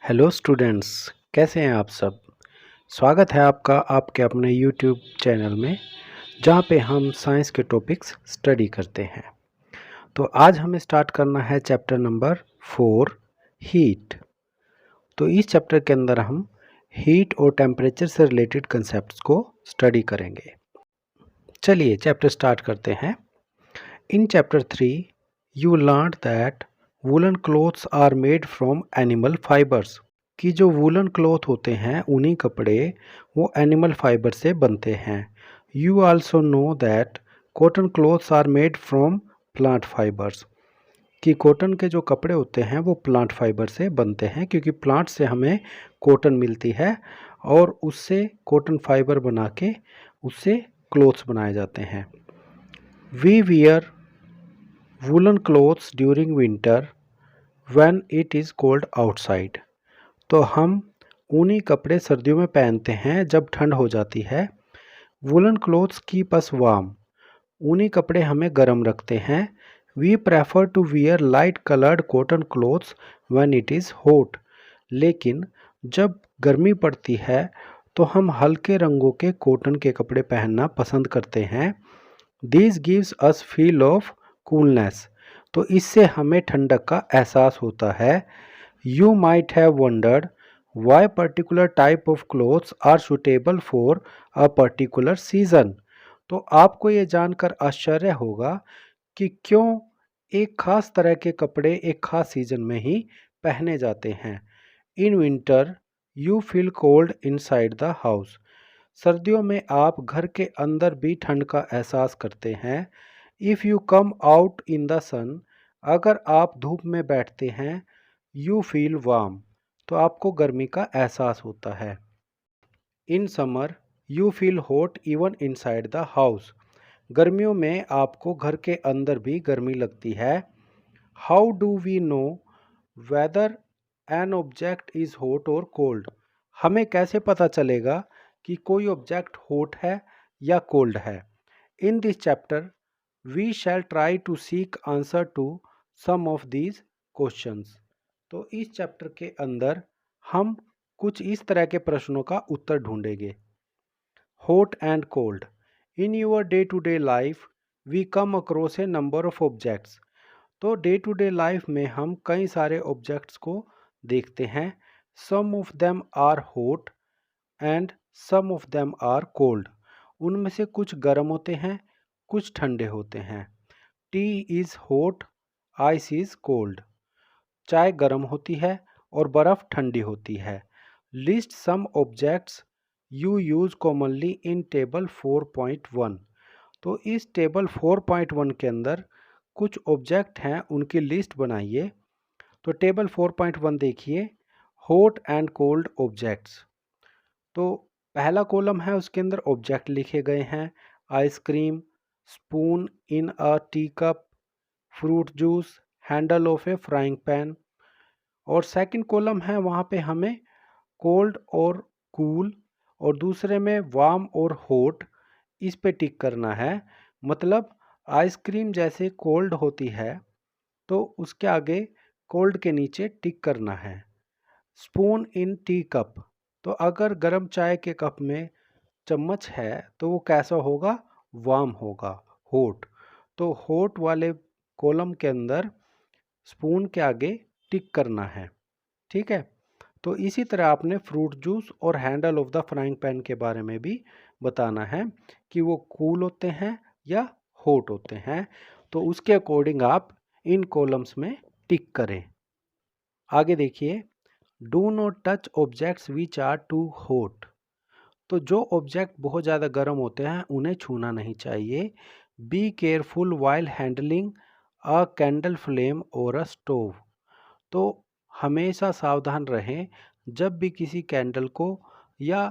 Hello students, कैसे हैं आप सब। स्वागत है आपका आपके अपने यूट्यूब चैनल में, जहां पे हम साइंस के टॉपिक्स स्टडी करते हैं। तो आज हमें स्टार्ट करना है चैप्टर नंबर 4, हीट। तो इस चैप्टर के अंदर हम हीट और टेम्परेचर से रिलेटेड कंसेप्ट्स को स्टडी करेंगे। चलिए चैप्टर स्टार्ट करते हैं। In chapter 3 you learn that woollen clothes are made from animal fibres, कि जो वूलन क्लॉथ होते हैं ऊनी कपड़े वो एनिमल फाइबर से बनते हैं। You also know that cotton clothes are made from plant fibres, कि कॉटन के जो कपड़े होते हैं वो प्लांट फाइबर से बनते हैं, क्योंकि प्लांट से हमें कॉटन मिलती है और उससे कॉटन फाइबर बना के उससे क्लॉथ्स बनाए जाते हैं। We wear woollen clothes during winter when it is cold outside, तो हम ऊनी कपड़े सर्दियों में पहनते हैं जब ठंड हो जाती है। Woollen clothes keep us warm, ऊनी कपड़े हमें गर्म रखते हैं। We prefer to wear light coloured cotton clothes when it is hot, लेकिन जब गर्मी पड़ती है तो हम हल्के रंगों के कॉटन के कपड़े पहनना पसंद करते हैं। This gives us feel of coolness, तो इससे हमें ठंडक का एहसास होता है। You might have wondered why particular type of clothes are suitable for a particular season. तो आपको ये जानकर आश्चर्य होगा कि क्यों एक खास तरह के कपड़े एक खास सीजन में ही पहने जाते हैं। In winter you feel cold inside the house, सर्दियों में आप घर के अंदर भी ठंड का एहसास करते हैं। If you come out in the sun, अगर आप धूप में बैठते हैं, यू फील वार्म, तो आपको गर्मी का एहसास होता है। In summer you feel hot even inside the house, गर्मियों में आपको घर के अंदर भी गर्मी लगती है। How do we know whether an object is hot और कोल्ड, हमें कैसे पता चलेगा कि कोई ऑब्जेक्ट हॉट है या कोल्ड है। In this chapter we shall try to seek answer to some of these questions, तो इस चैप्टर के अंदर हम कुछ इस तरह के प्रश्नों का उत्तर ढूंढेंगे। Hot and cold, in your day to day life we come across a number of objects, तो डे टू डे लाइफ में हम कई सारे ऑब्जेक्ट्स को देखते हैं। Some of them are hot and some of them are cold, उनमें से कुछ गर्म होते हैं कुछ ठंडे होते हैं। Tea is hot, ice is cold, चाय गर्म होती है और बर्फ़ ठंडी होती है। List some objects you use commonly in table 4.1, तो इस टेबल 4.1 के अंदर कुछ ऑब्जेक्ट हैं उनकी लिस्ट बनाइए। तो टेबल 4.1 देखिए, हॉट एंड कोल्ड ऑब्जेक्ट्स। तो पहला कॉलम है उसके अंदर ऑब्जेक्ट लिखे गए हैं। Ice cream, spoon in a tea cup, fruit juice, handle of A frying pan. और सेकंड कॉलम है वहाँ पे हमें कोल्ड और कूल, और दूसरे में वार्म और हॉट, इस पे टिक करना है। मतलब आइसक्रीम जैसे कोल्ड होती है तो उसके आगे कोल्ड के नीचे टिक करना है। स्पून इन टी कप, तो अगर गर्म चाय के कप में चम्मच है तो वो कैसा होगा, वार्म होगा, हॉट। तो हॉट वाले कॉलम के अंदर स्पून के आगे टिक करना है, ठीक है। तो इसी तरह आपने फ्रूट जूस और handle of the frying pan के बारे में भी बताना है कि वो कूल होते हैं या हॉट होते हैं, तो उसके अकॉर्डिंग आप इन कॉलम्स में टिक करें। आगे देखिए, do not touch objects which are too hot, तो जो ऑब्जेक्ट बहुत ज़्यादा गर्म होते हैं उन्हें छूना नहीं चाहिए। Be careful while handling a candle flame और अ स्टोव, तो हमेशा सावधान रहें जब भी किसी कैंडल को या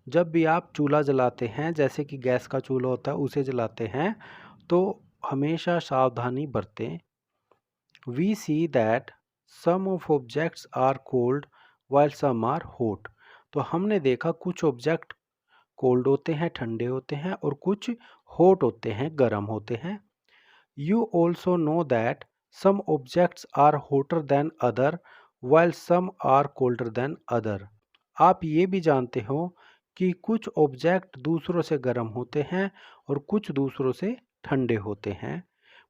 जब भी आप चूल्हा जलाते हैं, जैसे कि गैस का चूल्हा होता है उसे जलाते हैं, तो हमेशा सावधानी बरतें। We see that some of objects are cold while some are hot, तो हमने देखा कुछ ऑब्जेक्ट कोल्ड होते हैं ठंडे होते हैं और कुछ हॉट होते हैं गर्म होते हैं। You also know that some objects are hotter than other while some are colder than other। आप ये भी जानते हो कि कुछ ऑब्जेक्ट दूसरों से गर्म होते हैं और कुछ दूसरों से ठंडे होते हैं।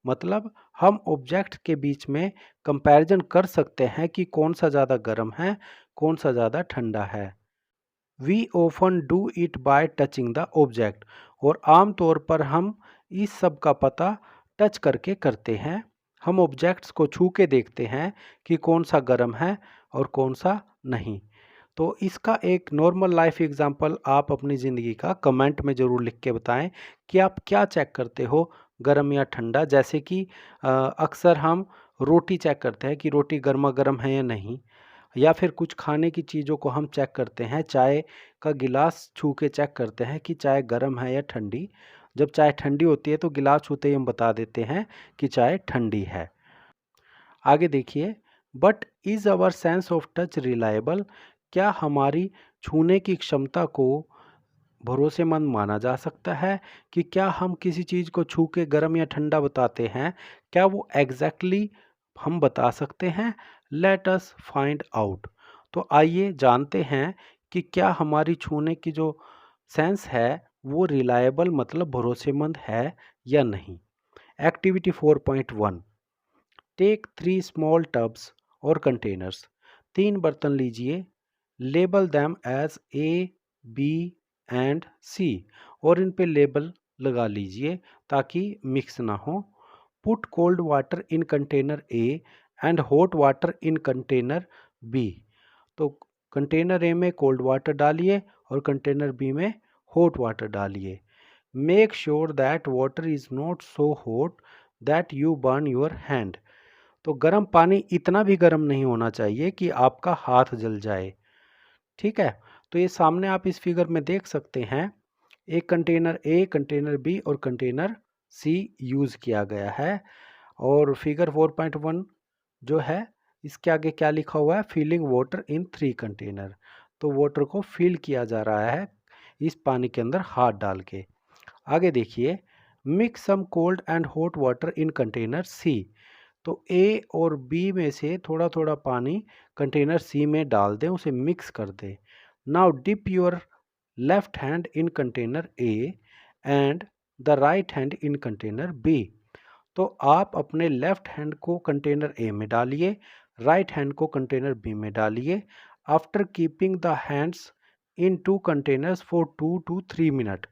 मतलब हम ऑब्जेक्ट के बीच में कंपैरिजन कर सकते हैं कि कौन सा ज़्यादा गर्म है, कौन सा ज़्यादा ठंडा है। We often do it by touching the object. और आम तौर पर हम इस सब का पता टच करके करते हैं। हम ऑब्जेक्ट्स को छू के देखते हैं कि कौन सा गर्म है और कौन सा नहीं। तो इसका एक नॉर्मल लाइफ एग्जांपल आप अपनी ज़िंदगी का कमेंट में ज़रूर लिख के बताएं कि आप क्या चेक करते हो, गर्म या ठंडा। जैसे कि अक्सर हम रोटी चेक करते हैं कि रोटी गर्मा गर्म है या नहीं, या फिर कुछ खाने की चीज़ों को हम चेक करते हैं, चाय का गिलास छू के चेक करते हैं कि चाय गर्म है या ठंडी। जब चाय ठंडी होती है तो गिलास छूते ही हम बता देते हैं कि चाय ठंडी है। आगे देखिए, but is our sense of touch reliable. क्या हमारी छूने की क्षमता को भरोसेमंद माना जा सकता है कि क्या हम किसी चीज़ को छू के गर्म या ठंडा बताते हैं, क्या वो एग्जैक्टली हम बता सकते हैं। Let us find out. तो आइए जानते हैं कि क्या हमारी छूने की जो सेंस है वो रिलायबल मतलब भरोसेमंद है या नहीं। एक्टिविटी 4.1, टेक 3 स्मॉल टब्स और कंटेनर्स। 3 बर्तन लीजिए, label them as A, B and C. और इन पे लेबल लगा लीजिए ताकि मिक्स ना हो। Put cold water in container A and hot water in container B. तो कंटेनर ए में कोल्ड वाटर डालिए और कंटेनर बी में हॉट वाटर डालिए। Make sure that water is not so hot that you burn your hand. तो गर्म पानी इतना भी गर्म नहीं होना चाहिए कि आपका हाथ जल जाए। ठीक है, तो ये सामने आप इस फिगर में देख सकते हैं, एक कंटेनर ए, कंटेनर बी और कंटेनर सी यूज़ किया गया है। और फिगर 4.1 जो है इसके आगे क्या लिखा हुआ है, फिलिंग वाटर इन 3 कंटेनर। तो वाटर को फिल किया जा रहा है इस पानी के अंदर हाथ डाल के। आगे देखिए, mix some cold and hot water in container C. तो ए और बी में से थोड़ा थोड़ा पानी कंटेनर सी में डाल दें, उसे मिक्स कर दें। Now dip your left hand in container A and the right hand in container B. तो आप अपने लेफ्ट हैंड को कंटेनर ए में डालिए, राइट हैंड को कंटेनर बी में डालिए। After keeping the hands in 2 containers for 2 to 3 minute.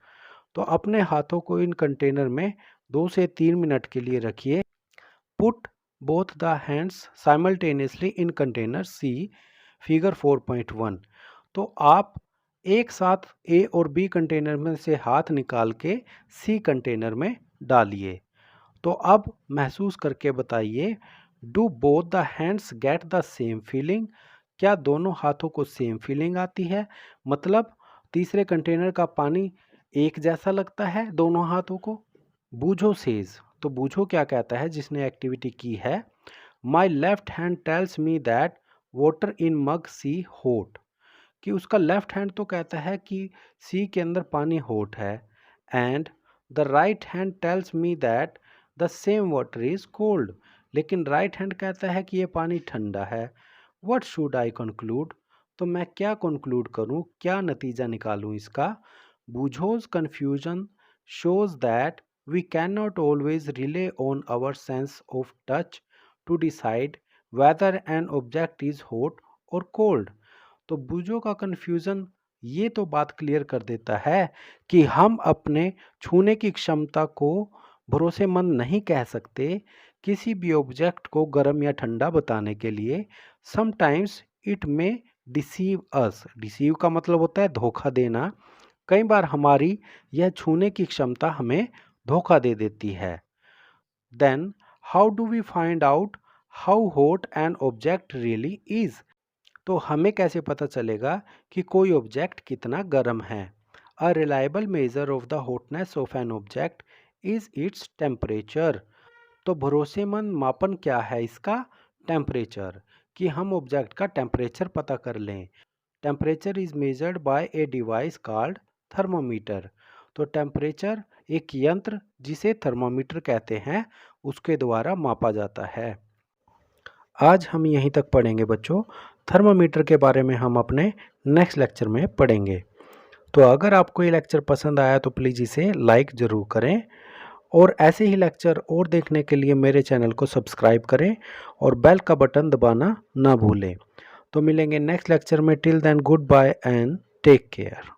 तो अपने हाथों को इन कंटेनर में 2 से 3 मिनट के लिए रखिए। Put both the hands simultaneously in container C, figure 4.1। तो आप एक साथ ए और बी कंटेनर में से हाथ निकाल के सी कंटेनर में डालिए। तो अब महसूस करके बताइए, do both the hands get the same feeling. क्या दोनों हाथों को सेम फीलिंग आती है, मतलब तीसरे कंटेनर का पानी एक जैसा लगता है दोनों हाथों को। बूझो सेज, तो बूझो क्या कहता है जिसने एक्टिविटी की है, my left hand tells me that water in mug C hot. कि उसका लेफ्ट हैंड तो कहता है कि सी के अंदर पानी हॉट है, and the right hand tells me that the same water is cold. लेकिन राइट हैंड कहता है कि ये पानी ठंडा है। What should I conclude. तो मैं क्या कंक्लूड करूं, क्या नतीजा निकालूं इसका। बूझोज confusion shows that we cannot always rely on our sense of touch to decide whether an object is hot or cold। तो बूझो का कन्फ्यूज़न ये तो बात क्लियर कर देता है कि हम अपने छूने की क्षमता को भरोसेमंद नहीं कह सकते किसी भी ऑब्जेक्ट को गर्म या ठंडा बताने के लिए। समटाइम्स इट में डिसीव अस। डिसीव का मतलब होता है धोखा देना। कई बार हमारी यह छूने की क्षमता हमें धोखा दे देती है। Then how do we find out how hot an object really is. तो हमें कैसे पता चलेगा कि कोई ऑब्जेक्ट कितना गर्म है। A reliable measure of the hotness of an object is its temperature. तो भरोसेमंद मापन क्या है इसका, टेम्परेचर। कि हम ऑब्जेक्ट का टेम्परेचर पता कर लें। Temperature is measured by a device called thermometer. तो टेम्परेचर एक यंत्र जिसे थर्मोमीटर कहते हैं उसके द्वारा मापा जाता है। आज हम यहीं तक पढ़ेंगे बच्चों। थर्मामीटर के बारे में हम अपने नेक्स्ट लेक्चर में पढ़ेंगे। तो अगर आपको ये लेक्चर पसंद आया तो प्लीज़ इसे लाइक ज़रूर करें और ऐसे ही लेक्चर और देखने के लिए मेरे चैनल को सब्सक्राइब करें और बेल का बटन दबाना ना भूलें। तो मिलेंगे नेक्स्ट लेक्चर में। Till then goodbye and take care.